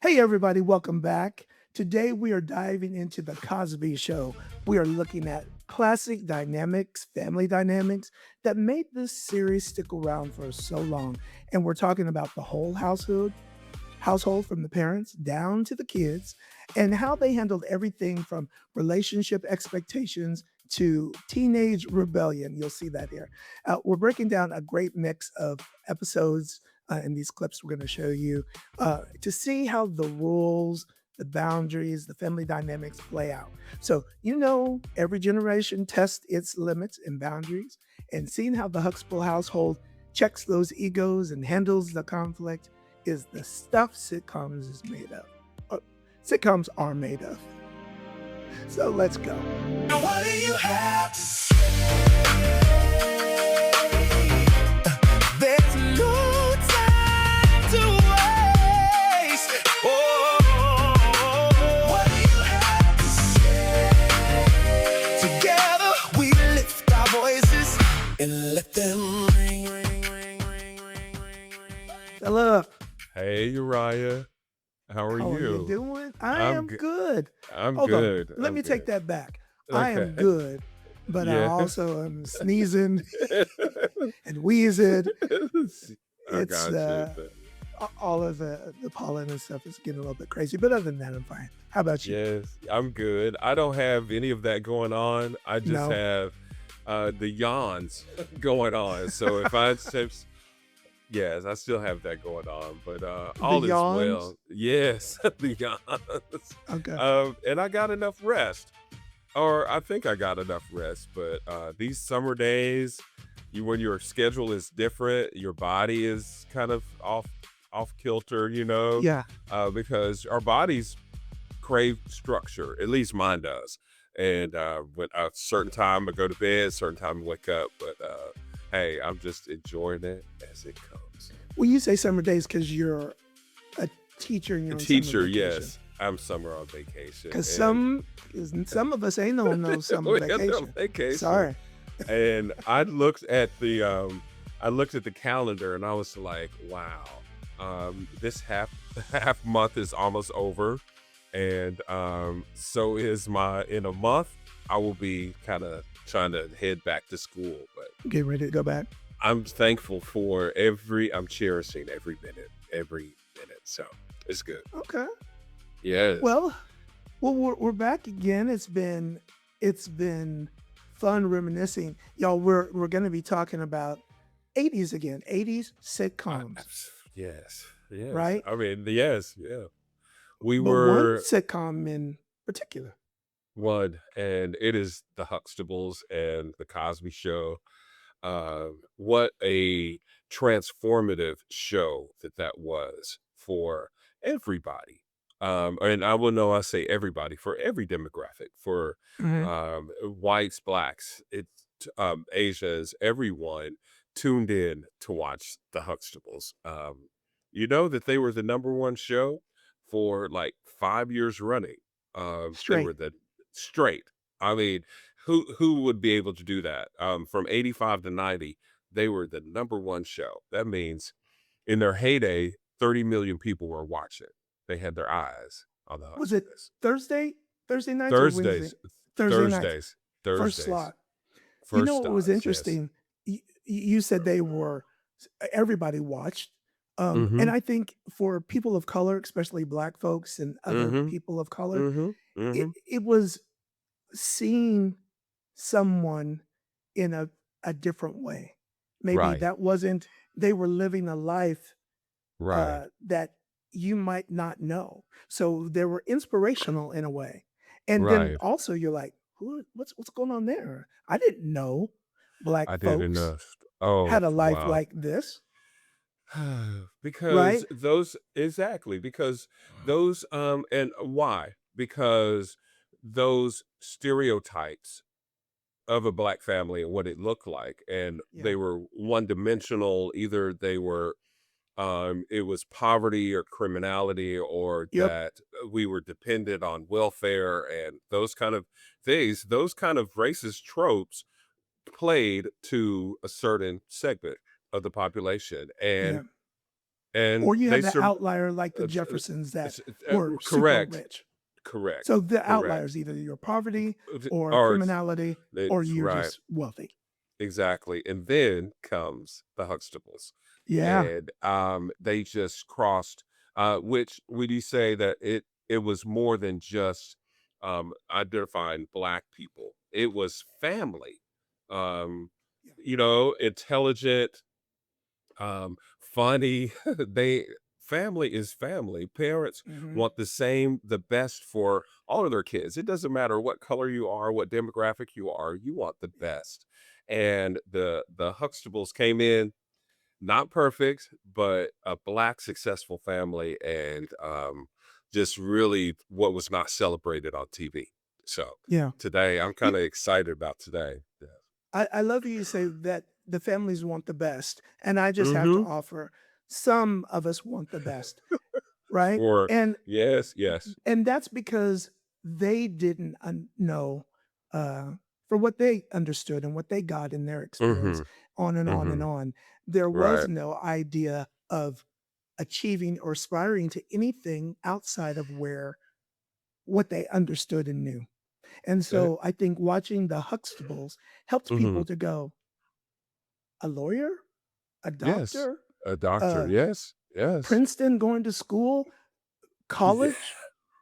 Hey, everybody, welcome back. Today we are diving into the Cosby Show. We are looking at classic dynamics, family dynamics that made this series stick around for so long. And we're talking about the whole household from the parents down to the kids, and how they handled everything from relationship expectations to teenage rebellion. You'll see that here. We're breaking down a great mix of episodes in these clips we're going to show you to see how the rules, the boundaries, the family dynamics play out. So, every generation tests its limits and boundaries, and seeing how the Huxtable household checks those egos and handles the conflict is the stuff sitcoms is made of. Sitcoms are made of. So let's go. What do you have to say? There's no time to waste. Oh, what do you have to say? Together we lift our voices and let them ring, ring, ring, ring, ring, ring, ring. Hello. Hey, Uriah. How are How are you you? doing? I I'm am good. good. I'm Hold on. good. Let I'm me take good. that back. I am Okay. good, but I Yes. also am sneezing and wheezing. I It's got you. all of the pollen and stuff is getting a little bit crazy, but other than that, I'm fine. How about you? Yes, I'm good. I don't have any of that going on. I just No. have the yawns going on. So if I just, yes, I still have that going on, but The all is yawns? well. Yes, the yawns. Okay. And I got enough rest. Or I think I got enough rest, but these summer days, when your schedule is different, your body is kind of off kilter, Yeah. because our bodies crave structure. At least mine does. And when a certain time I go to bed, certain time I wake up, but hey, I'm just enjoying it as it comes. Well, you say summer days because you're a teacher and A you're on summer teacher, vacation. yes, I'm summer on vacation, Because and some of us ain't on no summer we got no vacation. vacation. Sorry. And I looked at the calendar and I was like, wow, this half month is almost over. And so is in a month, I will be kind of trying to head back to school. But Get ready to go back. I'm thankful for I'm cherishing every minute. So it's good. Okay. Yes. Well, we're back again. It's been fun reminiscing, y'all. We're going to be talking about 80s again, 80s sitcoms, Yes. right? I mean, yes, yeah. We But one were sitcom in particular. one, and it is the Huxtables and the Cosby Show. What a transformative show that was for everybody. And I will know I say everybody, for every demographic, for Mhm. whites, blacks, Asians, everyone tuned in to watch the Huxtables. You know that they were the #1 show for like 5 years running. They Straight. were the straight. I mean, who would be able to do that? From 85 to 90, they were the #1 show. That means in their heyday, 30 million people were watching. They had their eyes on the Was it Huxtables. Thursday nights or Wednesday? Thursdays, Thursday nights. Thursdays, First Thursdays, slot. You know first what was stars. Yes. interesting? You said they were everybody watched. And Mm-hmm. I think for people of color, especially black folks and other Mm-hmm. people of color, Mm-hmm. it, Mm-hmm. it was seeing someone in a different way. Maybe Right. that wasn't, they were living a life Right. that you might not know. So they were inspirational in a way. And then Right. also you're like, what's going on there? I didn't know black I didn't folks know. Oh, had a life wow. like this, Because right? those and why? Because those stereotypes of a black family and what it looked like, and Yeah. they were one dimensional. Either they were it was poverty or criminality, or Yep. that we were dependent on welfare and those kind of things. Those kind of racist tropes played to a certain segment of the population. Yeah. And and Or you they have the sur outlier like the uh, uh, Jeffersons that s were super correct, rich. correct, So the correct. outliers, either your poverty or Or criminality, or it's you're right. just wealthy. Exactly, and then comes the Huxtables, Yeah. and, they just crossed, which would you say that it was more than just, identifying Black people, it was family, um, Yeah. intelligent, funny, they family is family, parents Mhm. want the best for all of their kids, it doesn't matter what color you are, what demographic you are, you want the Yeah. best, and the Huxtables came in, not perfect, but a Black successful family, and, just really what was not celebrated on TV, so, Yeah. today, I'm Y kinda excited about today, yeah. I love you say that the families want the best, and I just have to Mhm. offer, some of us want the best, right? For And yes, yes. that's because they didn't know, uh, for what they understood and what they got in their experience, Mhm, on and on and mhm, on. There was right. no idea of achieving or aspiring to anything outside of where what they understood and knew. And Eh so I think watching the Huxtables helps mhm. people to go, a lawyer, a Yes, doctor, a doctor, uh, yes, yes. Princeton going to school, Yeah, college,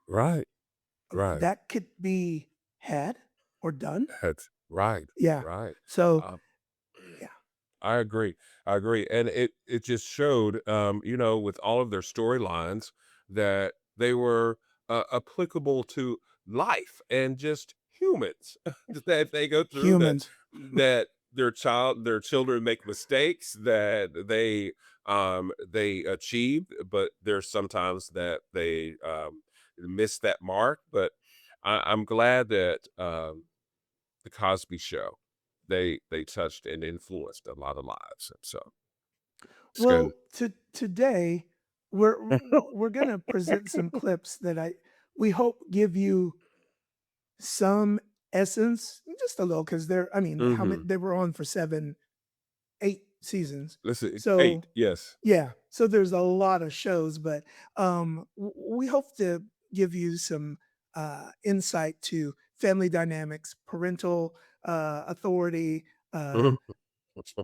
right, right. that could be had or done. That's right, Yeah. right. So, Um, yeah. I agree, I agree, and it just showed, with all of their storylines that they were, applicable to life and just humans that they go through Humans. that their children make mistakes that they achieve, but there's sometimes that they, miss that mark, but I'm glad that, the Cosby Show, they touched and influenced a lot of lives, and so it's good. Well, today we're gonna present some clips that we hope give you some essence, just a little, because they're, I mean, how many Mhm. they were on for 7, 8 seasons. Listen, So 8, yes. yeah, so there's a lot of shows, but we hope to give you some insight to family dynamics, parental authority, uh, Mhm.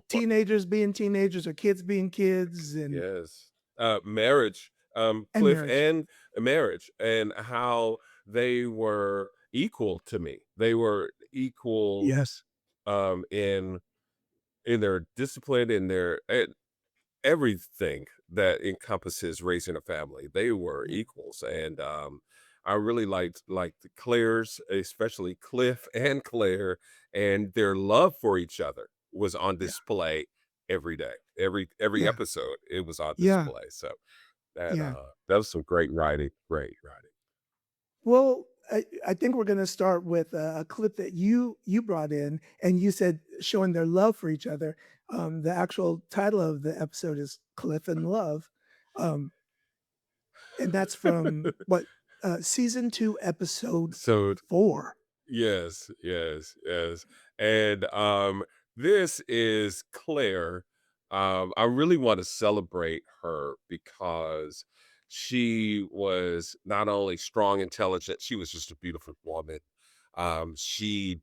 teenagers being teenagers or kids being kids, Yes. Marriage, and Cliff marriage. and marriage, and how they were equal to me. They were equal, Yes. in their discipline, in their everything that encompasses raising a family. They were Yeah. equals, and I really liked the Claire's, especially Cliff and Claire, and their love for each other was on Yeah. display every day. Every Yeah. episode, it was on Yeah. display. So that Yeah. that was some great writing. Great writing. Well, I think we're going to start with a clip that you brought in, and you said showing their love for each other. The actual title of the episode is "Cliff and Love," um, and that's from what, season 2, episode So 4. yes, yes, yes. And this is Claire. I really want to celebrate her because she was not only strong, intelligent, she was just a beautiful woman. She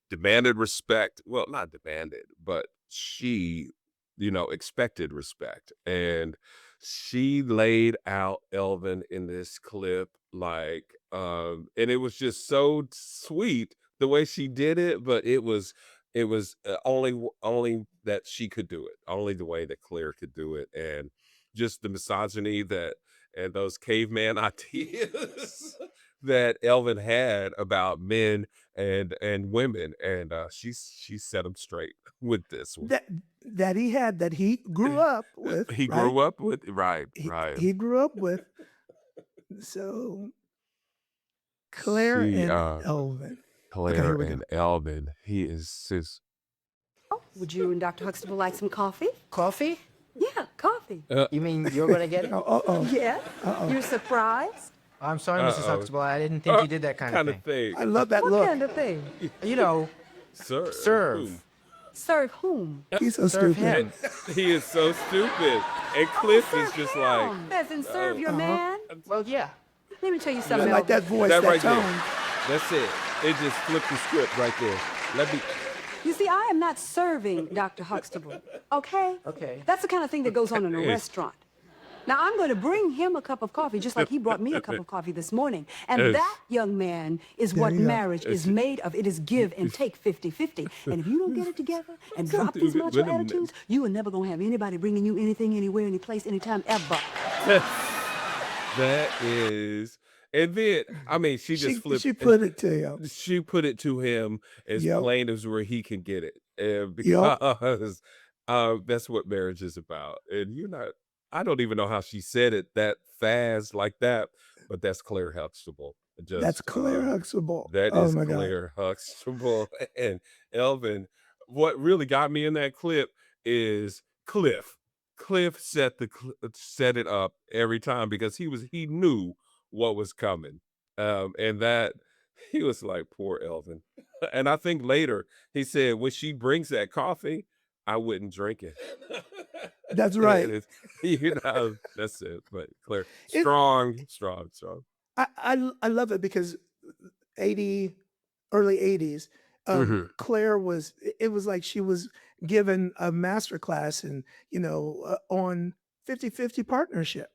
demanded respect. Well, not demanded, but she, expected respect. And she laid out Elvin in this clip like and it was just so sweet the way she did it, but it was only that she could do it, only the way that Claire could do it, and just the misogyny that and those caveman ideas that Elvin had about men and women, and she set them straight with this one. That he grew up with, He right? grew up with right, He right. he grew up with. So Claire She, and Elvin. Okay, Claire here we go. and Elvin, he is just Would you and Dr. Huxtable like some coffee? Coffee? Yeah, coffee. You mean you're gonna get it? Oh, uh-oh. Yeah? Uh-oh. You're surprised? I'm sorry, Mrs. uh-oh. Huxtable. I didn't think you did that What kind of kind of thing. thing? I love that What look. kind of thing? You know, Sir, serve. whom? Serve whom? He's so Serve stupid. him. He is so stupid. And Cliff is Serve just him. like, As in serve your man. Well, yeah. Let me tell you I something, like that Elvis. voice, that that right tone. there. That's it. It just flipped the script right there. Let me. You see, I am not serving Dr. Huxtable, okay? Okay. That's the kind of thing that goes on in a Yes. restaurant. Now, I'm going to bring him a cup of coffee, just like he brought me a cup of coffee this morning. And Yes. that, young man, is There what you go. marriage is made of. It is give and take 50-50. And if you don't get it together and drop these Wait a macho minute. attitudes, you are never going to have anybody bringing you anything, anywhere, any place, anytime, ever. That is. And then, I mean, she just flipped. She put it to him. She put it to him as Yep. plain as where he can get it. And Yep. because that's what marriage is about. And you're not, I don't even know how she said it that fast like that, but that's Claire Huxtable. That's Claire Huxtable. That Oh is my God. Claire Huxtable. And Elvin, what really got me in that clip is Cliff. Cliff set it up every time because he knew what was coming. And that he was like, poor Elvin. And I think later he said, when she brings that coffee, I wouldn't drink it. That's right. And that's it. But Claire, It- strong. I love it because 80, early 80s, Mhm. Claire was, it was like she was given a master class and, on 50-50 partnership.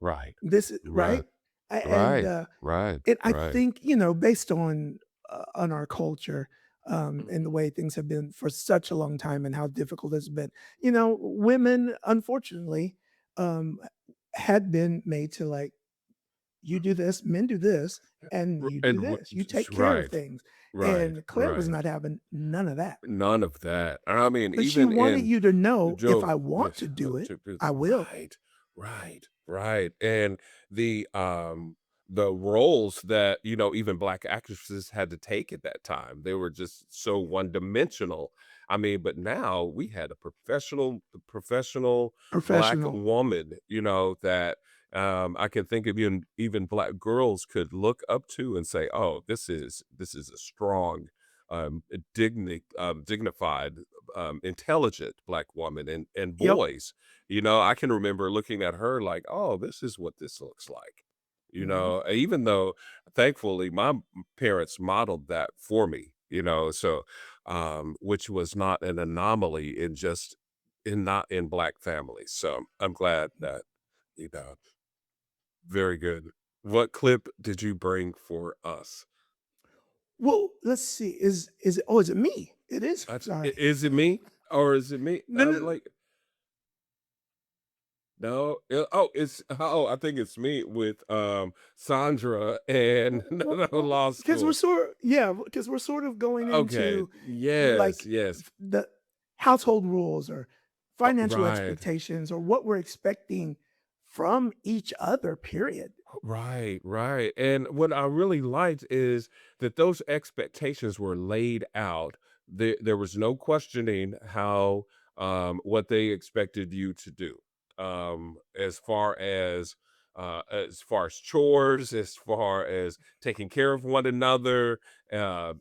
Right. This is right. And Right. I think, based on our culture, and the way things have been for such a long time and how difficult it's been, women, unfortunately, had been made to like, you do this, men do this, and you do this. You take care of things. And Claire was not having none of that. None of that. I mean, But she even wanted in you to know, if Joe, I want to do it, I will. Right. And the roles that, even black actresses had to take at that time, they were just so one-dimensional. I mean, but now we had a professional black Professional. woman, that I can think of even black girls could look up to and say, oh, this is a strong, dignified, intelligent black woman. And Yep. boys, I can remember looking at her like, oh, this is what this looks like. Even though thankfully my parents modeled that for me, so which was not an anomaly not in black families. So I'm glad that, you know, very good. What clip did you bring for us? Well, let's see. Is it? Oh, is it me? It is. Sorry. Is it me or is it me? No, I'm no. like, no. I think it's me with Sandra and law Because we're school. because we're sort of going Okay. into Yes. the household rules or financial Right. expectations or what we're expecting from each other. Period. Right. And what I really liked is that those expectations were laid out. There was no questioning how what they expected you to do. As far as chores, as far as taking care of one another, and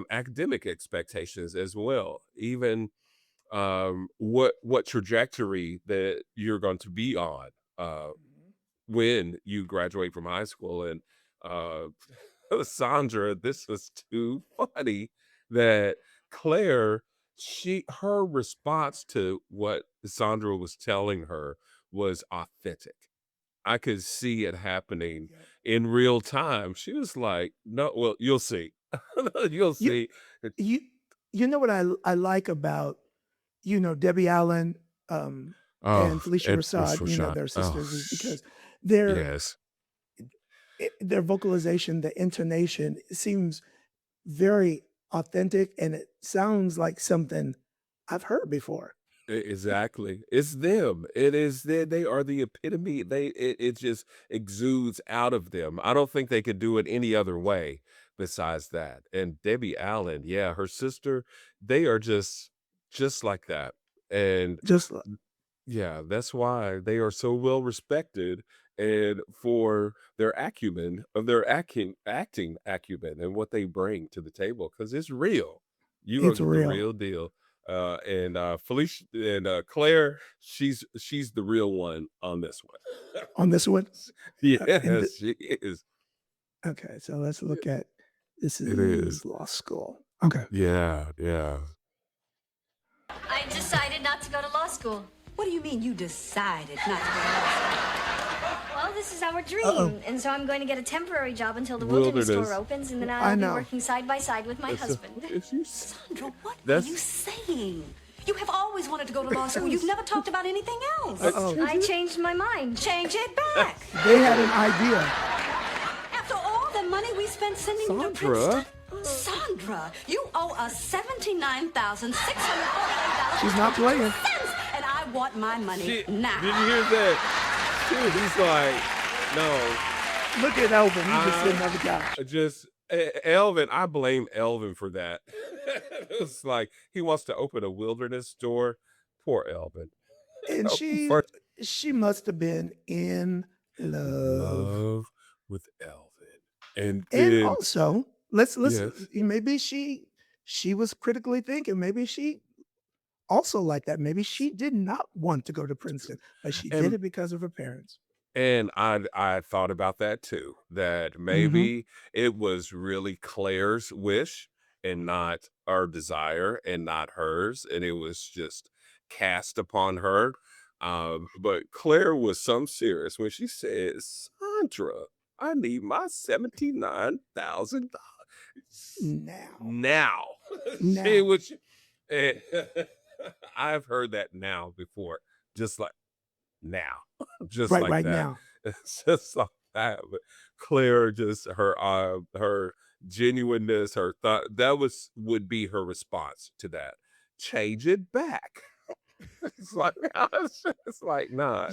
academic expectations as well. Even what trajectory that you're going to be on. When you graduate from high school. And uh Sandra, this was too funny that Claire, her response to what Sandra was telling her was authentic. I could see it happening Yep. in real time. She was like, no, well, you'll see. You'll You see. you you know what I like about Debbie Allen and Oh, Felicia it was Rashad, for shot. their Oh, sisters, is because their yes. their vocalization, the intonation seems very authentic, and it sounds like something I've heard before. Exactly. It's them. It is they are the epitome. It just exudes out of them. I don't think they could do it any other way besides that. And Debbie Allen, yeah, her sister, they are just like that. And Just yeah, that's why they are so well respected and for their acumen of their acting acumen and what they bring to the table because it's real. You gonna It's get the real. real deal. And Felicia and Claire, she's the real one on this one. On this one? In the Yes, she is. Okay, so let's look at this It is. is law school. Okay. Yeah, yeah. I decided not to go to law school. What do you mean you decided not to go to law school? Well, this is our dream, Uh-oh. and so I'm going to get a temporary job until the wilderness store Wilderness. opens, and then I I'll be know. working side by side with my It's a- husband. it's you- Sandra, what are That's- you saying? You have always wanted to go to law school. You've never talked about anything else. Uh-oh. I changed my mind. Change it back. They had an idea. After all the money we spent sending you to Sandra? Princeton. Sandra, you owe us $79,648. She's not playing. And I want my money now. Did you hear that? Dude, he's like, no. Look at Elvin. He's just sitting on the couch. Just Elvin, I blame Elvin for that. It's like he wants to open a wilderness store. Poor Elvin. And For she must have been in love. with Elvin. And And then, also, let's yes. maybe she was critically thinking. Maybe she also like that. Maybe she did not want to go to Princeton, but she did And- it because of her parents. And I thought about that too, that Mm-hmm. maybe it was really Claire's wish and not our desire and not hers. And it was just cast upon her. But Claire was some serious when she said, Sandra, I need my $79,000 Now. now. Now. She was, and I've heard that now before, just like now, just Right, like right that. now. It's just like that. But Claire, just her genuineness, her thought, that would be her response to that. Change it back. It's like, it's like, nah.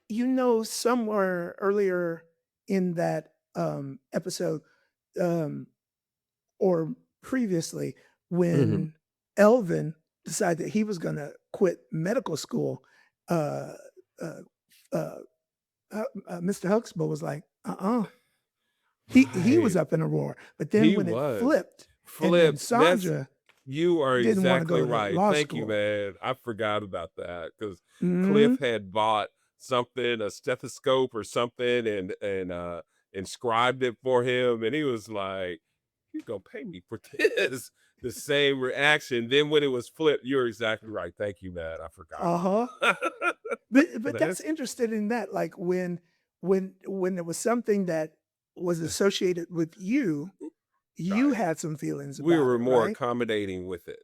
You know, somewhere earlier in that episode, or previously, when Elvin decided that he was going to quit medical school, Mr. Huxtable was like, He was Right. up in a roar. But then He when was. it flipped, and then Flipped. Sandra You are didn't wanna exactly go to right. law Thank you, school. man. I forgot about that because Mhm. Cliff had bought something, a stethoscope or something, and inscribed it for him, and he was like, "You gonna pay me for this?" The same reaction. Then when it was flipped, you're exactly right. Thank you, man. I forgot. Uh-huh. But that's That's- interesting in that, like when there was something that was associated with you, you Right. had some feelings about We were it, more right? accommodating with it.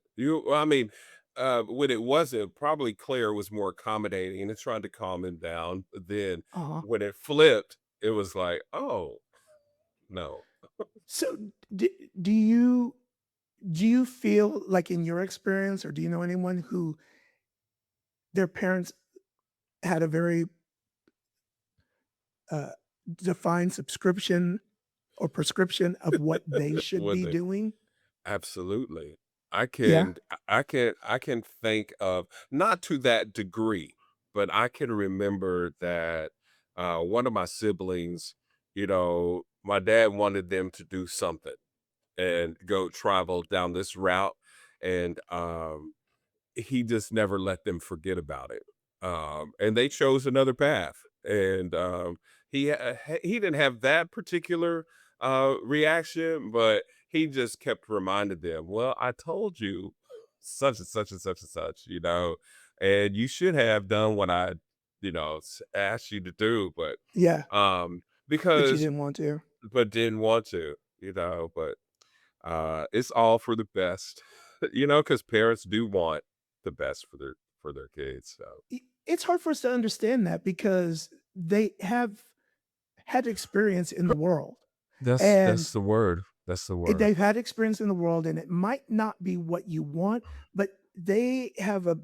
I mean, when it wasn't, probably Claire was more accommodating and trying to calm him down. But then Uh-huh. when it flipped, it was like, oh no. So do you feel like in your experience, or do you know anyone who their parents had a very defined subscription or prescription of what they should What be they- doing? Absolutely. I Yeah. can think of, not to that degree, but I can remember that one of my siblings, my dad wanted them to do something and go travel down this route, and he just never let them forget about it. And they chose another path, and he didn't have that particular reaction, but he just kept reminding them, well, I told you such and such and such and such, and you should have done what I asked you to do, but Yeah, but you because didn't want to. but didn't want to, but it's all for the best, because parents do want the best for their kids. So It's hard for us to understand that because they have had experience in the world. that's the word. That's the word. They've had experience in the world, and it might not be what you want, but they have a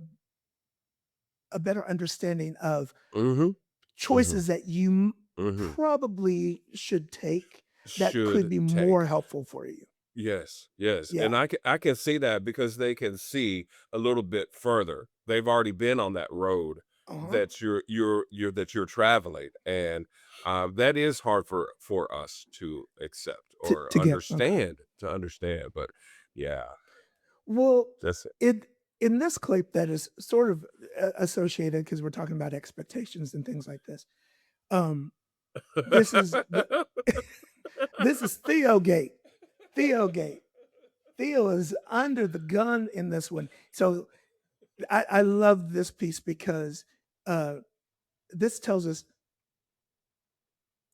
better understanding of Mm-hmm. choices that you Mm-hmm. probably should take that could Should be take. more helpful for you. Yes, yes. Yeah. And I can see that because they can see a little bit further. They've already been on that road Uh-huh. that you're traveling, and that is hard for us to accept To or get, okay. understand. But yeah. Well, That's it. in this clip that is sort of associated because we're talking about expectations and things like this. This is this is Theo Gate. Theo Gate. Theo is under the gun in this one. So I love this piece because this tells us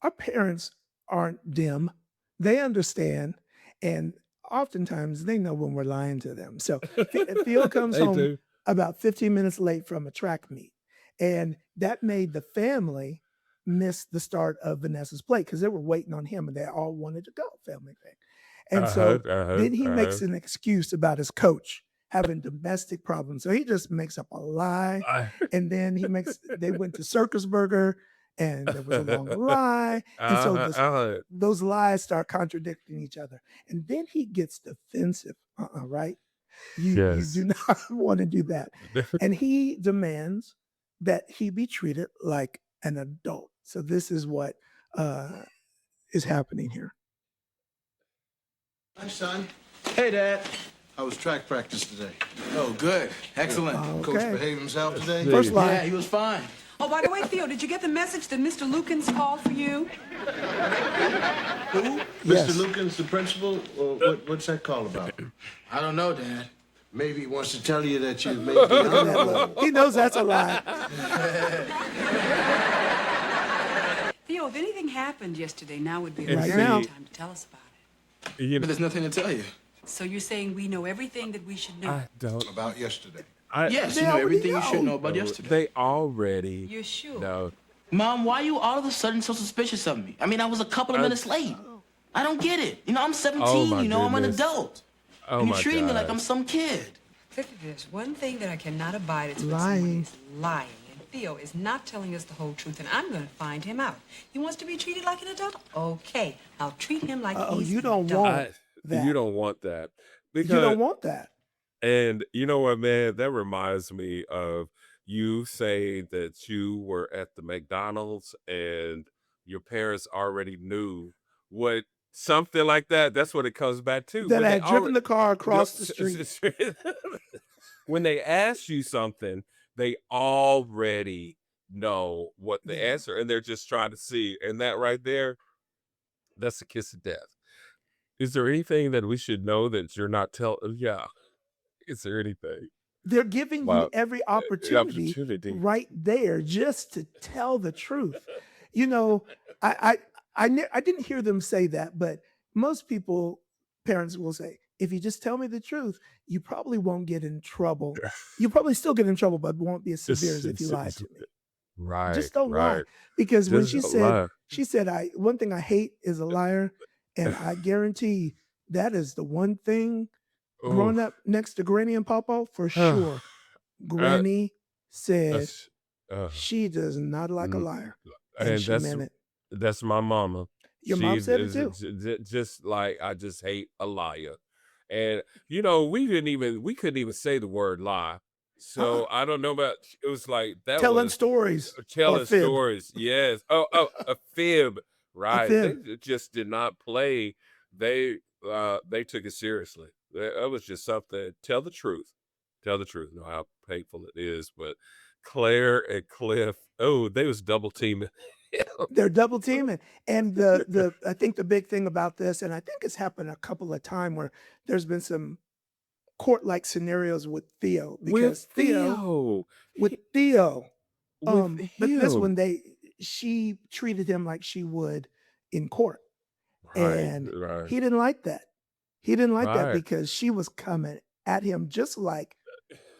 our parents aren't dim. They understand, and oftentimes they know when we're lying to them. So Theo comes They home do. about 15 minutes late from a track meet, and that made the family miss the start of Vanessa's play because they were waiting on him, and they all wanted to go, family thing. And so then he makes an excuse about his coach having domestic problems. So he just makes up a lie, and then they went to Circus Burger, and there was a long lie. And so those lies start contradicting each other. And then he gets defensive. Right? You Yes. do not want to do that. And he demands that he be treated like an adult. So this is what is happening here. Hi, son. Hey, Dad. How was track practice today? Oh, good. Excellent. Coach Okay. behaved himself today? First line. Yeah, he was fine. Oh, by the way, Theo, did you get the message that Mr. Lukens called for you? Who? Yes. Mr. Lukens, the principal? Or what's that call about? I don't know, Dad. Maybe he wants to tell you that you made the honor. He knows that's a lie. Theo, if anything happened yesterday, now would be a Right very now. good time to tell us about it. You But know, there's nothing to tell you. So you're saying we know everything that we should know? I don't. About yesterday. Yes, They you know already everything you know. should know about yesterday. They already You're sure? know. Mom, why are you all of a sudden so suspicious of me? I mean, I was a couple of minutes late. I don't get it. You know, I'm 17, Oh, my I'm an goodness. adult. Oh and my you're treating me like God. I'm some kid. If there's one thing that I cannot abide, it's when Lying. someone is lying. And Theo is not telling us the whole truth, and I'm going to find him out. He wants to be treated like an adult? Okay, I'll treat him like he's You an don't adult. want that. You don't want that. You don't want that. And you know what, man? That reminds me of you saying that you were at the McDonald's and your parents already knew what something like that. That's what it comes back to. That When I they had driven alre- the car across the street. when they ask you something, they already know what the Yeah. answer, and they're just trying to see. And that right there, that's a kiss of death. Is there anything that we should know that you're not telling? Yeah. Is there anything? They're giving Wow. you every opportunity Opportunity. right there just to tell the truth. You know, I didn't hear them say that, but most parents will say, if you just tell me the truth, you probably won't get in trouble. You probably still get in trouble, but won't be as severe as if you lied to me. Right. Just don't lie. right. Because when Just don't lie. she said, one thing I hate is a liar, and I guarantee that is the one thing growing up next to Granny and Papa, for sure. Granny said That's, she does not like a mm, liar. and And she that's meant it. that's my mama. Your mom She's said it too. just like I just hate a liar. And you know, we couldn't even say the word lie. So I don't know about it was like that Telling was stories. telling or fib. stories. Yes. Oh, a fib. Right. fib. They just did not play. They took it seriously. That was just something. Tell the truth. Tell the truth. Know how painful it is. But Claire and Cliff, they was double teaming. They're double teaming. And the I think the big thing about this, and I think it's happened a couple of times where there's been some court-like scenarios with Theo. Because With Theo, with but this him. one she treated him like she would in court. Right, And right. he didn't like that. He didn't like that Right. because she was coming at him just like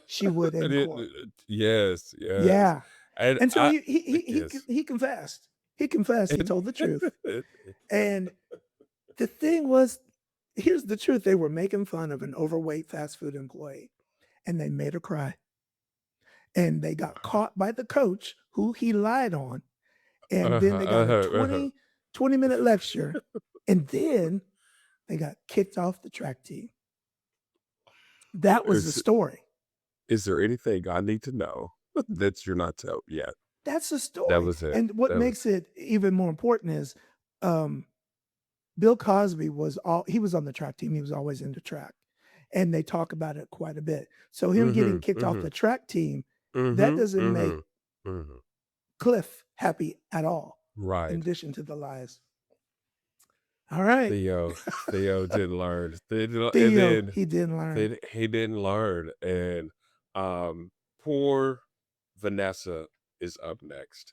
she would in court. Yes, yes. Yeah. And so I- he confessed. He confessed. He And- told the truth. And the thing was, here's the truth. They were making fun of an overweight fast food employee, and they made her cry. And they got caught by the coach who he lied on. And then they got a 20-minute lecture. And then they got kicked off the track team. That was the story. Is there anything I need to know that you're not telling yet? That's the story. That was it. And what That makes it even more important is Bill Cosby he was on the track team. He was always into track. and they talk about it quite a bit. So him getting kicked off the track team, that doesn't make Cliff happy at all. In Right. addition to the lies. All right. Theo didn't learn. And Theo, then he didn't learn. he didn't learn. And poor Vanessa is up next.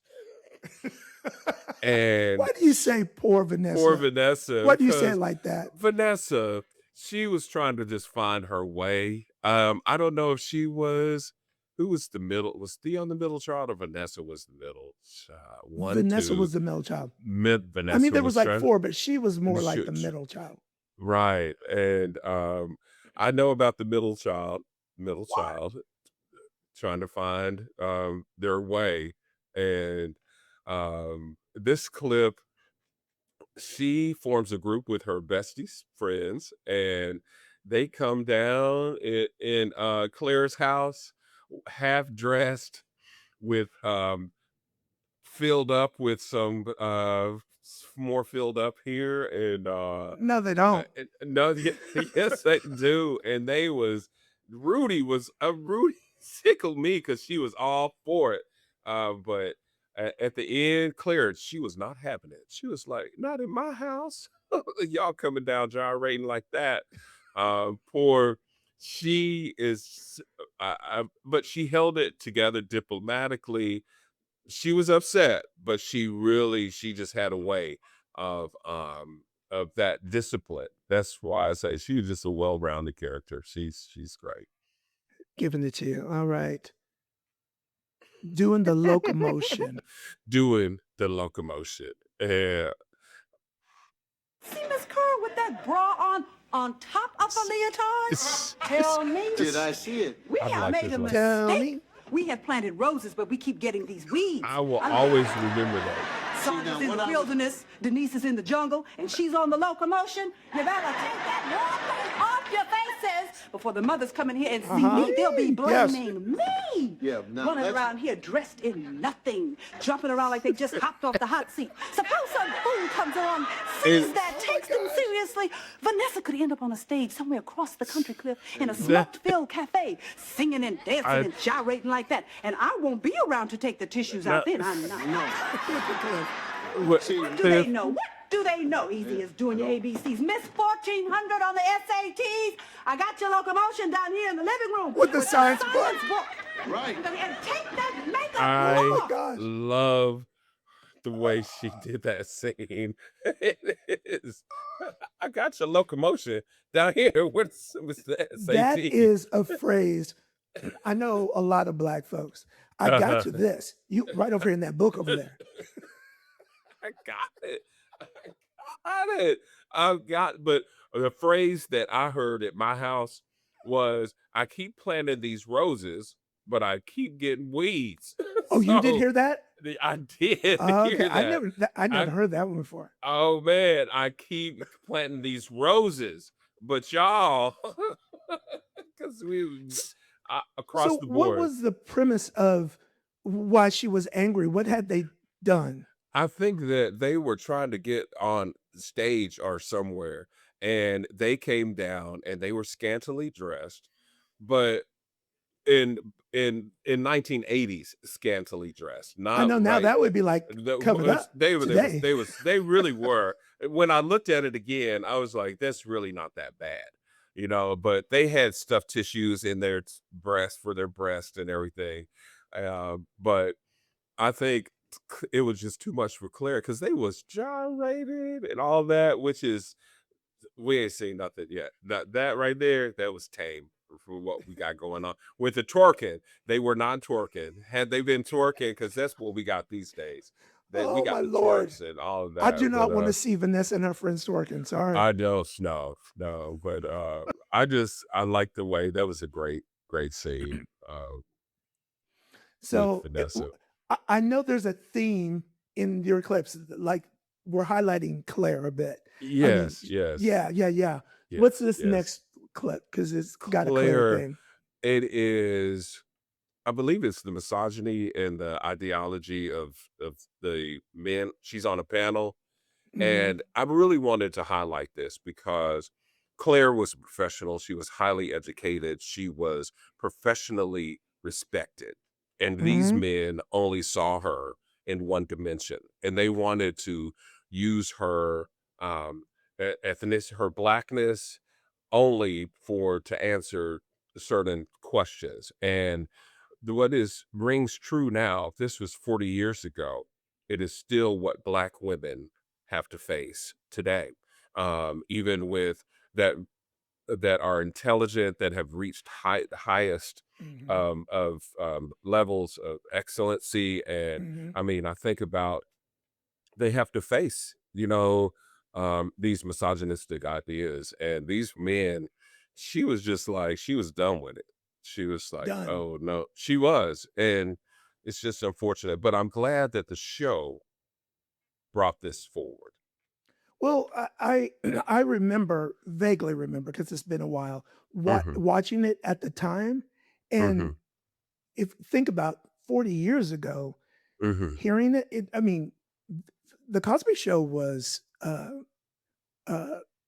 And Why do you say poor Vanessa? poor Vanessa. Why do you say it because like that? Vanessa, she was trying to just find her way. I don't know if she was. Who was the middle? Was Theo the middle child or Vanessa was the middle child? One, Vanessa two. was the middle child. Vanessa I mean, there was like trying- 4, but she was more like the Sh- middle child. Right. And I know about the middle child trying to find their way. And this clip, she forms a group with her besties, friends, and they come down in Claire's house, half dressed, with filled up with some more filled up here, and No, they don't. no, yes, they do. And Rudy tickled me because she was all for it. But at the end, Claire, she was not having it. She was like, not in my house. Y'all coming down gyrating like that. She is, but she held it together diplomatically. She was upset, but she just had a way of that discipline. That's why I say she's just a well-rounded character. She's great. Giving it to you. All right. Doing the locomotion. Doing the locomotion. See Miss Kerr with that bra on top of the leotard? Tell me. Did I see it? We I'd have like made this a one. Tell mistake. me. We have planted roses, but we keep getting these weeds. I will always remember that. Sonya's in the wilderness, Denise is in the jungle, and she's on the locomotion. You better take that wrong thing off your faces before the mothers come in here and see me. They'll be Yes. blaming me. Yeah, now Running let's- around here dressed in nothing, jumping around like they just hopped off the hot seat. Suppose some fool comes along, sees And- that, takes them seriously. Vanessa could end up on a stage somewhere across the country, Cliff, in a smoke-filled cafe, singing and dancing and gyrating like that. And I won't be around to take the tissues out then. I'm not. What, What do they know? What do they know? Easy as doing your ABCs. Miss 1400 on the SATs. I got your locomotion down here in the living room. With the science book. Right. And take that makeup I off. gosh. love the way she did that scene. It is. I got your locomotion down here. What's the SAT? That is a phrase. I know a lot of Black folks. I got you this. You right over here in that book over there. I got it. But the phrase that I heard at my house was, I keep planting these roses, but I keep getting weeds. Oh, you did So, hear that? I did Oh, hear okay. I that. never heard that one before. Oh man, I keep planting these roses, but y'all, because we across So the what board. was the premise of why she was angry? What had they done? I think that they were trying to get on stage or somewhere, and they came down and they were scantily dressed, but in 1980s scantily dressed. Not I know now right. that would be like covered up They today. really were. When I looked at it again, I was like, that's really not that bad, but they had stuffed tissues in their breast for their breast and everything. But I think it was just too much for Claire because they was gyrated and all that, which is, we ain't seen nothing yet. That right there, that was tame for what we got going on. With the twerking, they were not twerking. Had they been twerking, because that's what we got these days. We Oh, got my the Lord. twerks and all of that. I do not but, want to see Vanessa and her friends twerking. Sorry. I don't no, but I like the way that was a great scene. So Vanessa. I know there's a theme in your clips, like we're highlighting Claire a bit. Yes. Yeah. Yes, What's this yes. next clip? Because it's got a Claire thing. It is, I believe it's the misogyny and the ideology of the men. She's on a panel. Mhm. And I really wanted to highlight this because Claire was a professional. She was highly educated. She was professionally respected. And these Mm-hmm. men only saw her in one dimension, and they wanted to use her ethnicity, her blackness, only to answer certain questions. And what is rings true now, this was 40 years ago, it is still what Black women have to face today. Even with that are intelligent, that have reached highest Mm-hmm. of levels of excellency. And Mm-hmm. I mean, I think about they have to face, these misogynistic ideas. And these men, she was just like, she was done with it. She was like, Done. oh no, she was. And it's just unfortunate. But I'm glad that the show brought this forward. Well, I remember, vaguely remember, because it's been a while, Hmm. watching it at the time. Hmm. And if think about 40 years ago, Hmm. hearing I mean, the Cosby Show was,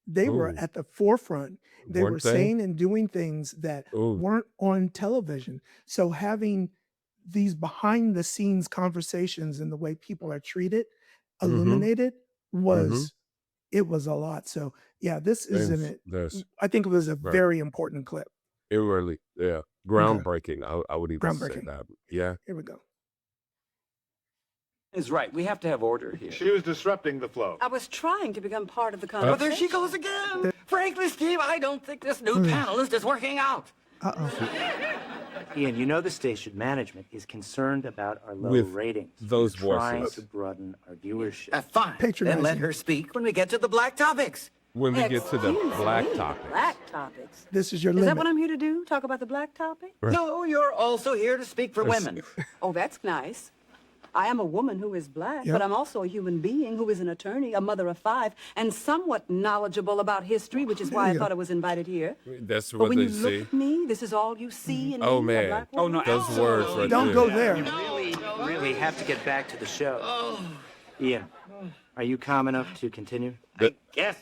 they were Oh, at the forefront. They were weren't they? saying and doing things that Oh. weren't on television. So having these behind the scenes conversations and the way people are treated, Hmm. illuminated, Hmm. was it was a lot. So yeah, this is And in it. there's I think it was a right. very important clip. It really, yeah, Okay, groundbreaking. I would even say groundbreaking. that. Yeah. Here we go. Is right. We have to have order here. She was disrupting the flow. I was trying to become part of the Oh, conversation. there she goes again. Frankly, Steve, I don't think this new panelist is working out. Uh-oh. Ian, you know the station management is concerned about our low With ratings. those We're trying voices. to broaden our viewership. Fine. Then Patronizing. let her speak when we get to the black topics. When we get to the Excuse black me, topics. Black topics. This is your Is that limit. what I'm here to do? Talk about the black topic? No, you're also here to speak for women. Oh, that's nice. I am a woman who is black, Yep. but I'm also a human being who is an attorney, a mother of 5, and somewhat knowledgeable about history, which is why I you thought go. I was invited here. That's But what when they you look see. at me, this is all you see in Oh, me, a man. black Oh, woman. no, Those words right Don't there. go there. We have to get back to the show. Ian, are you calm enough to continue? That, Yes.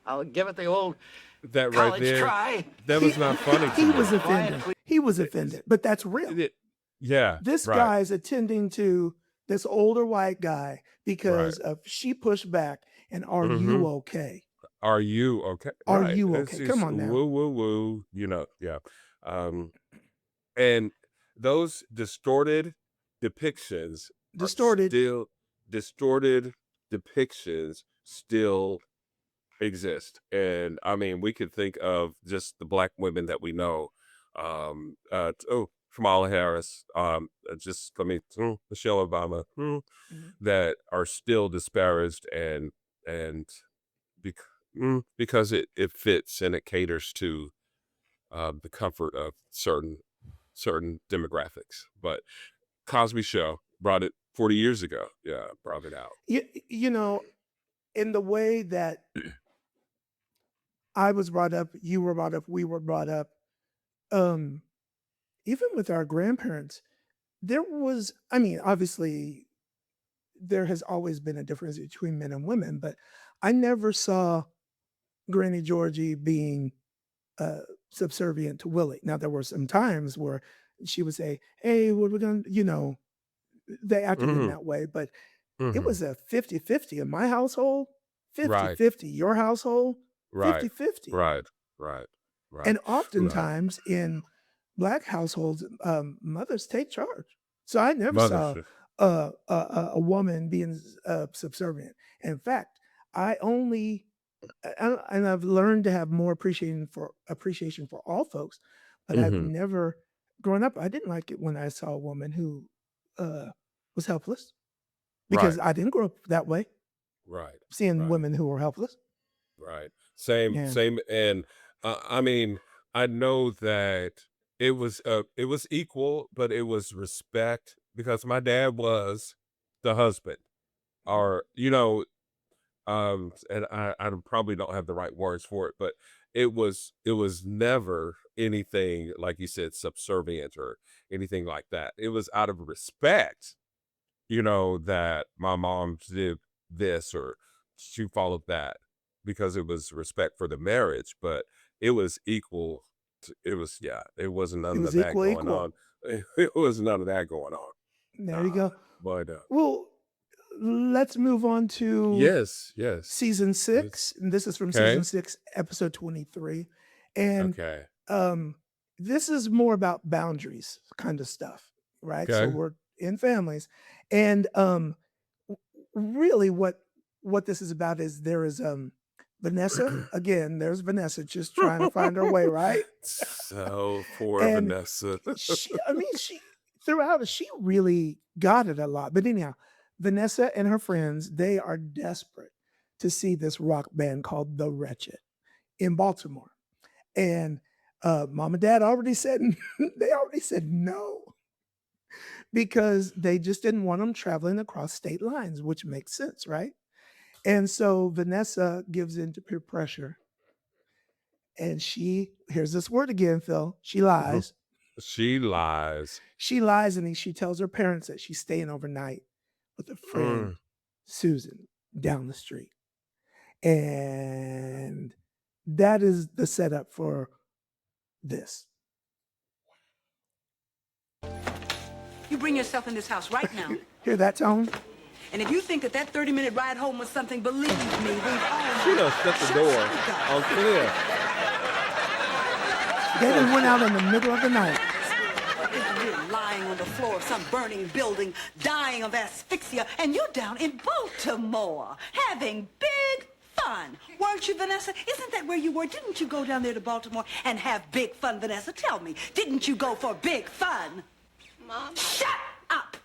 I'll give it the old that right college there. try. That was not funny to He me. was offended. He was offended, but that's real. Yeah. This right. guy's attending to this older white guy because of she pushed back. And are you okay? Are you okay? Are Right. you It's okay? just Come on now. woo, woo, woo. Yeah. And those distorted depictions Distorted. distorted depictions still exist. And I mean, we could think of just the Black women that we know. Kamala Harris, just Michelle Obama, Mhm. that are still disparaged and because it fits and it caters to the comfort of certain demographics. But Cosby Show brought it 40 years ago. Yeah, brought it out. You know, in the way that I was brought up, you were brought up, we were brought up, even with our grandparents, there was, I mean, obviously, there has always been a difference between men and women, but I never saw Granny Georgie being subservient to Willie. Now, there were some times where she would say, hey, what are we going to, they acted in that way, but it was a 50-50 in my household, Right. 50-50 your household, Right. 50-50. Right. And oftentimes in Black households, mothers take charge. So I never saw a woman being subservient. In fact, and I've learned to have more appreciation for all folks, but I've never grown up. I didn't like it when I saw a woman who was helpless because Right. I didn't grow up that way, Right. seeing Right. women who were helpless. Right. Same. Yeah. And I mean, I know that it was equal, but it was respect because my dad was the husband, or and I probably don't have the right words for it, but it was never anything like you said, subservient or anything like that. It was out of respect, that my mom did this or she followed that, because it was respect for the marriage, but it was equal. It was it wasn't It none of was that going equal. on. It was none of that going on. There you go. But Well, let's move on to yes, season 6. And this is from season 6, episode 23. And okay, this is more about boundaries kind of stuff, right? So okay, we're in families. And really what this is about is there is Vanessa, again, there's Vanessa just trying to find her way, right? so poor And Vanessa. she throughout it, she really got it a lot. But anyhow, Vanessa and her friends, they are desperate to see this rock band called The Wretched in Baltimore. And mom and dad already said they already said no, because they just didn't want them traveling across state lines, which makes sense, right? And so Vanessa gives in to peer pressure, and here's this word again, Phil. She lies. She lies. She lies, and she tells her parents that she's staying overnight with a friend, Susan, down the street. And that is the setup for this. You bring yourself in this house right now. Hear that tone? And if you think that 30-minute ride home was something, believe me, we've all... She done shut the door on Claire. They done went out in the middle of the night. You're lying on the floor of some burning building, dying of asphyxia, and you're down in Baltimore, having big fun. Weren't you, Vanessa? Isn't that where you were? Didn't you go down there to Baltimore and have big fun, Vanessa? Tell me, didn't you go for big fun? Mom. Shut up!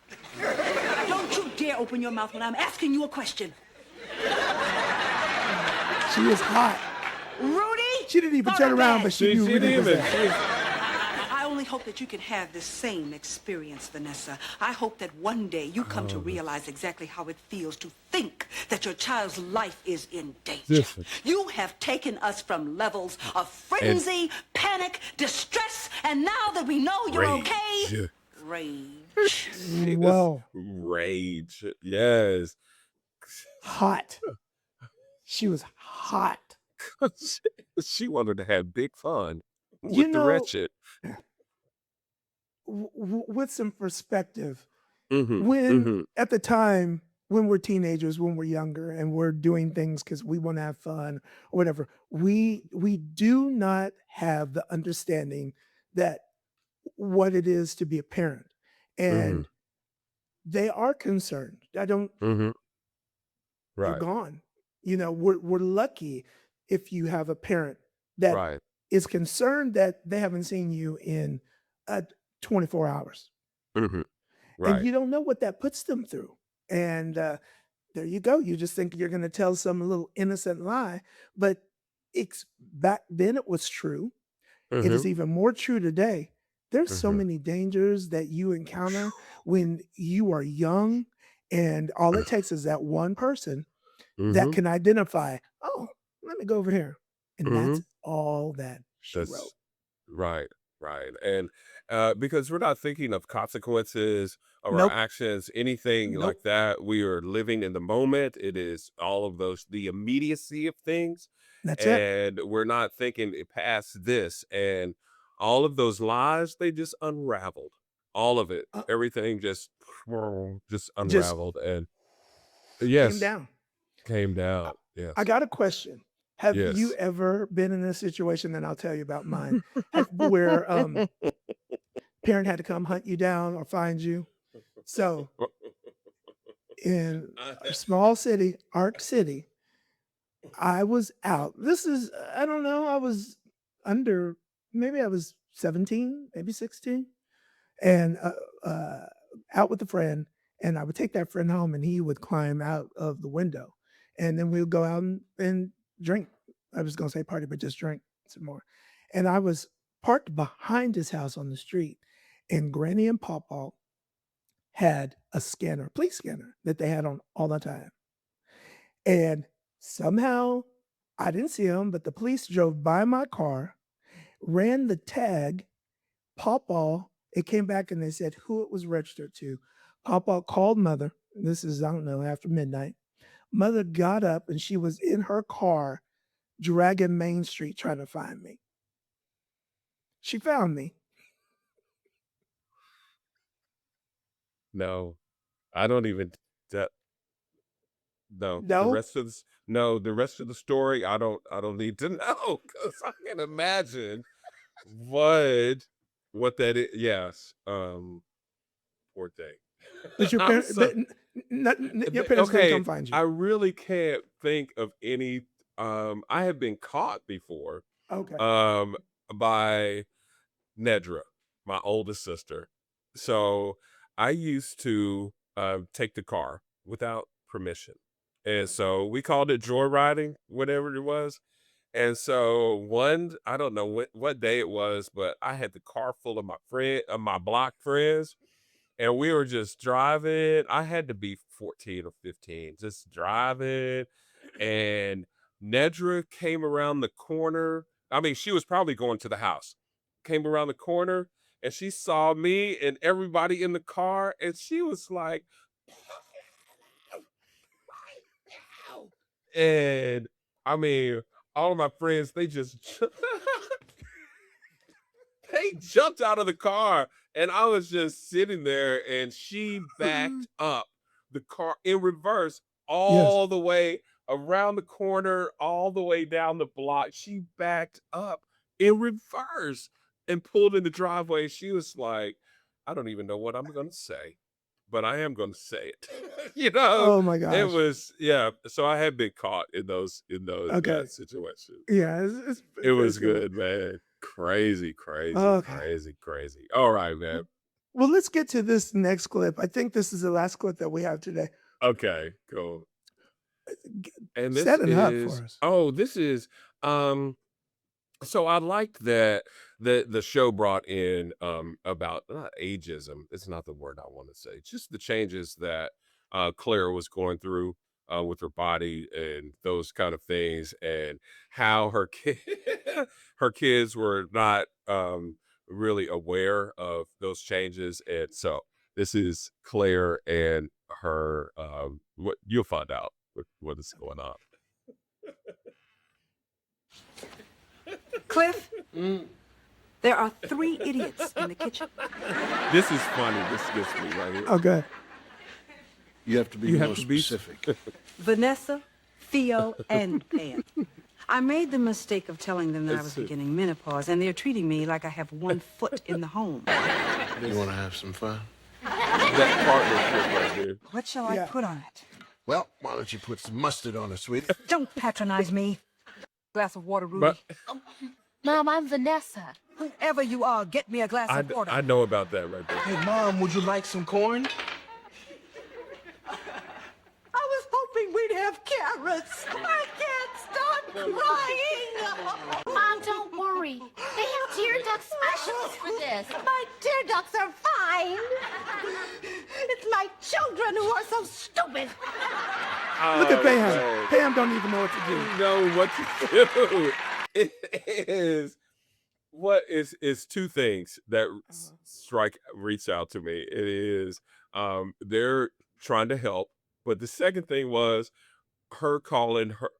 Don't you dare open your mouth when I'm asking you a question. She is hot. Rudy! She didn't even go turn to around, bed. but she knew Rudy was there. I only hope that you can have the same experience, Vanessa. I hope that one day you come to realize exactly how it feels to think that your child's life is in danger. You have taken us from levels of frenzy, panic, distress, and now that we know you're okay, rage. Whoa. Rage. Yes. Hot. She was hot. She wanted to have big fun with the Wretched. With some perspective, when at the time, when we're teenagers, when we're younger and we're doing things because we want to have fun or whatever, we do not have the understanding that what it is to be a parent. And they are concerned. You're gone. You know, we're lucky if you have a parent that is concerned that they haven't seen you in 24 hours. And you don't know what that puts them through. And there you go. You just think you're going to tell some little innocent lie. But back then it was true. It is even more true today. There's so many dangers that you encounter when you are young. And all it takes is that one person that can identify, oh, let me go over here. And that's all that she wrote. Right. And because we're not thinking of consequences of Nope. our actions, anything like that. We are living in the moment. It is all of the immediacy of things. That's it. And we're not thinking past this. And all of those lies, they just unraveled. All of it. Everything just unraveled. And yes. Came down. Yes. I got a question. Have Yes. you ever been in a situation, and I'll tell you about mine, where parent had to come hunt you down or find you? So in a small city, Arc City, I was out. This is, I don't know, I was maybe I was 17, maybe 16, and out with a friend, and I would take that friend home, and he would climb out of the window, and then we would go out and drink. I was going to say party, but just drink some more. And I was parked behind his house on the street, and Granny and Pawpaw had a scanner, police scanner that they had on all the time. And somehow I didn't see him, but the police drove by my car, ran the tag. Pawpaw, it came back and they said who it was registered to. Pawpaw called mother. This is, I don't know, after midnight. Mother got up and she was in her car dragging Main Street trying to find me. She found me. No, I don't even. That no. The No? rest of this. No, the rest of the story. I don't. I don't need to know because I can imagine what that is. Yes. Poor thing. But your I'm parents, so, your parents didn't okay. come find you. I really can't think of any. I have been caught before. Okay. By Nedra, my oldest sister. So I used to take the car without permission. And so we called it joyriding, whatever it was. And so I don't know what day it was, but I had the car full of my block friends, and we were just driving. I had to be 14 or 15, just driving. And Nedra came around the corner. I mean, she was probably going to the house. Came around the corner and she saw me and everybody in the car, and she was like, and I mean, all of my friends, they just they jumped out of the car, and I was just sitting there, and she backed up the car in reverse all the way around the corner, all the way down the block. She backed up in reverse and pulled in the driveway. She was like, I don't even know what I'm going to say, but I am going to say it. Oh my It gosh. was, yeah. So I had been caught in those Okay. situations. Yeah. It was it's good. good, man. Crazy. Okay. All right, man. Well, let's get to this next clip. I think this is the last clip that we have today. Okay, cool. And this Set it up is, for us. this is, so I liked that the show brought in about not ageism. It's not the word I want to say. Just the changes that Claire was going through with her body and those kind of things, and how her kids were not really aware of those changes. And so this is Claire and her. What you'll find out what is going on. Cliff, there are 3 idiots in the kitchen. This is funny. This gets me right here. Okay. You have to be more specific. Vanessa, Theo, and Pam. I made the mistake of telling them that I was beginning menopause, and they're treating me like I have 1 foot in the home. You want to have some fun? That partnership right there. What shall I put on it? Well, why don't you put some mustard on it, sweetie? Don't patronize me. Glass of water, Ruby. But Mom, I'm Vanessa. Whoever you are, get me a glass of water. I know about that right there. Hey, Mom, would you like some corn? I was hoping we'd have carrots. I can't stop crying. Mom, don't worry. They have tear duct specials for this. My tear ducts are fine. It's my children who are so stupid. Look at Pam. Pam don't even know what to do. You know what to do. It is 2 things that reach out to me. It is they're trying to help, but the second thing was her calling her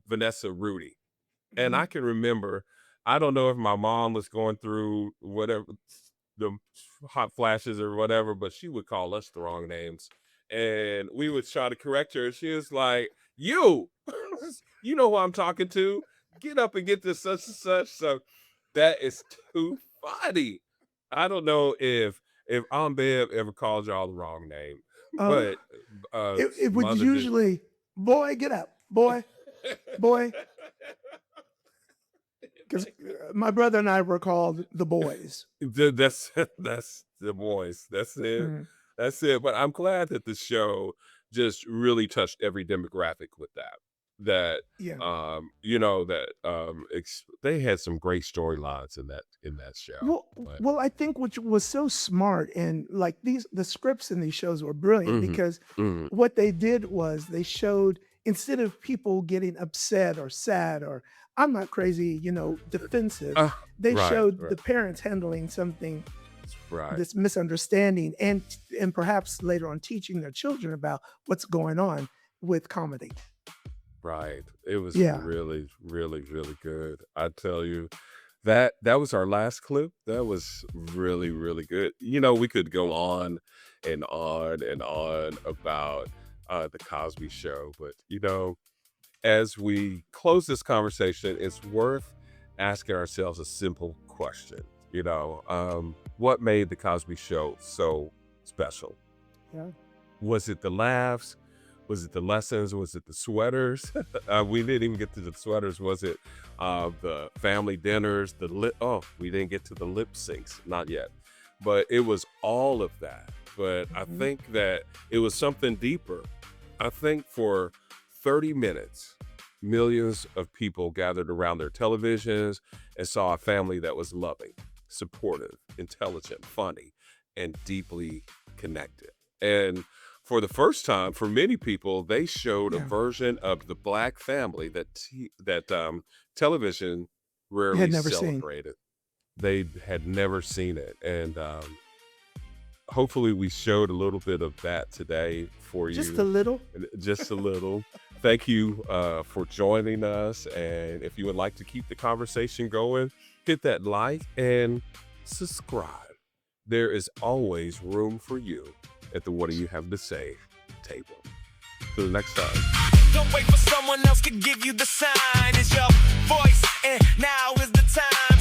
Vanessa Rudy. And I can remember, I don't know if my mom was going through whatever the hot flashes or whatever, but she would call us the wrong names, and we would try to correct her. She was like, you know who I'm talking to, get up and get this such and such. So that is too funny. I don't know if Aunt Bev ever called y'all the wrong name, but It would Mother usually, boy, get up, boy. Because my brother and I were called the boys. that's the boys. That's it. Mhm. That's it. But I'm glad that the show just really touched every demographic with that. That Yeah. they had some great storylines in that show. Well, I think what was so smart, and like the scripts in these shows were brilliant because what they did was they showed, instead of people getting upset or sad or I'm not crazy, defensive, they showed the parents handling something, this misunderstanding, and perhaps later on teaching their children about what's going on with comedy. Right. It was Yeah. really, really, really good. I tell you, that was our last clip. That was really, really good. We could go on and on and on about the Cosby Show, but as we close this conversation, it's worth asking ourselves a simple question. What made the Cosby Show so special? Yeah. Was it the laughs? Was it the lessons? Was it the sweaters? We didn't even get to the sweaters. Was it the family dinners? We didn't get to the lip syncs. Not yet. But it was all of that. But I think that it was something deeper. I think for 30 minutes, millions of people gathered around their televisions and saw a family that was loving, supportive, intelligent, funny, and deeply connected. And for the first time, for many people, they showed a version of the Black family that television rarely had never seen. celebrated. They had never seen it. And hopefully we showed a little bit of that today for you. Just a little. Just a little. Thank you for joining us. And if you would like to keep the conversation going, hit that like and subscribe. There is always room for you at the What Do You Have to Say table. Till next time. Don't wait for someone else to give you the sign. It's your voice, and now is the time.